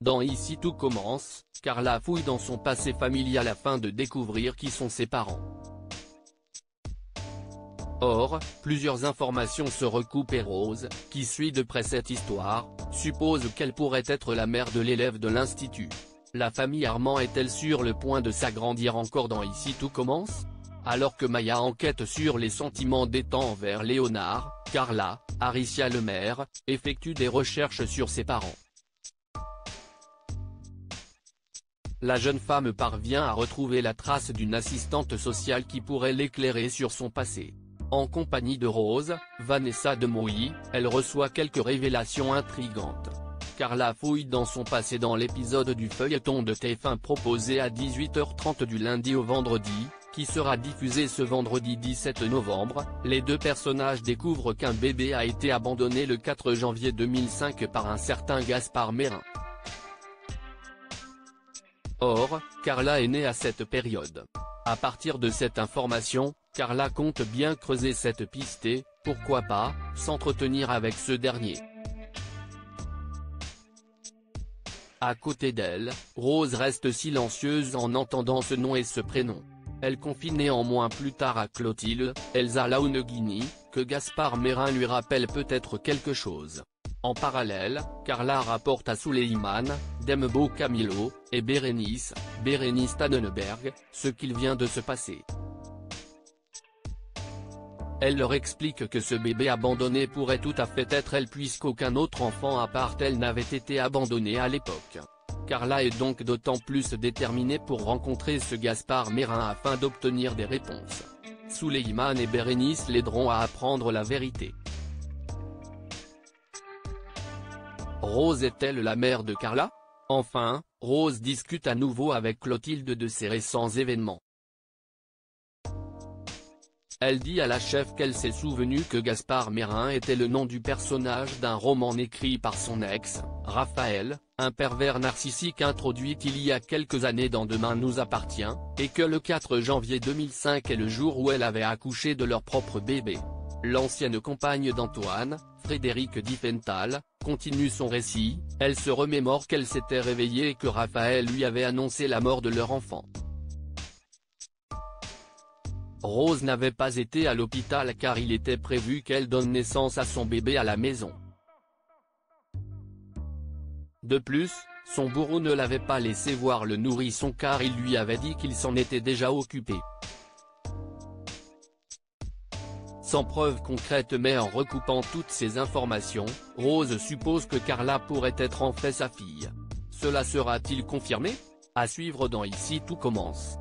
Dans Ici tout commence, Carla fouille dans son passé familial afin de découvrir qui sont ses parents. Or, plusieurs informations se recoupent et Rose, qui suit de près cette histoire, suppose qu'elle pourrait être la mère de l'élève de l'institut. La famille Armand est-elle sur le point de s'agrandir encore dans Ici tout commence? Alors que Maya enquête sur les sentiments d'Ethan envers Léonard, Carla, Aricia Lemaire, effectue des recherches sur ses parents. La jeune femme parvient à retrouver la trace d'une assistante sociale qui pourrait l'éclairer sur son passé. En compagnie de Rose, Vanessa Demouy, elle reçoit quelques révélations intrigantes. Carla fouille dans son passé dans l'épisode du feuilleton de TF1 proposé à 18h30 du lundi au vendredi, qui sera diffusé ce vendredi 17 novembre, les deux personnages découvrent qu'un bébé a été abandonné le 4 janvier 2005 par un certain Gaspard Mérin. Or, Carla est née à cette période. À partir de cette information, Carla compte bien creuser cette piste et, pourquoi pas, s'entretenir avec ce dernier. À côté d'elle, Rose reste silencieuse en entendant ce nom et ce prénom. Elle confie néanmoins plus tard à Clotilde, Elsa Launeghini, que Gaspard Mérin lui rappelle peut-être quelque chose. En parallèle, Carla rapporte à Souleymane, Dembo Camilo, et Bérénice Tannenberg, ce qu'il vient de se passer. Elle leur explique que ce bébé abandonné pourrait tout à fait être elle puisqu'aucun autre enfant à part elle n'avait été abandonné à l'époque. Carla est donc d'autant plus déterminée pour rencontrer ce Gaspard Mérin afin d'obtenir des réponses. Souleymane et Bérénice l'aideront à apprendre la vérité. Rose est-elle la mère de Carla? Enfin, Rose discute à nouveau avec Clotilde de ses récents événements. Elle dit à la chef qu'elle s'est souvenue que Gaspard Mérin était le nom du personnage d'un roman écrit par son ex, Raphaël, un pervers narcissique introduit il y a quelques années dans Demain nous appartient, et que le 4 janvier 2005 est le jour où elle avait accouché de leur propre bébé. L'ancienne compagne d'Antoine, Frédérique Diffenthal, continue son récit, elle se remémore qu'elle s'était réveillée et que Raphaël lui avait annoncé la mort de leur enfant. Rose n'avait pas été à l'hôpital car il était prévu qu'elle donne naissance à son bébé à la maison. De plus, son bourreau ne l'avait pas laissé voir le nourrisson car il lui avait dit qu'il s'en était déjà occupé. Sans preuve concrète mais en recoupant toutes ces informations, Rose suppose que Carla pourrait être en fait sa fille. Cela sera-t-il confirmé? À suivre dans Ici tout commence.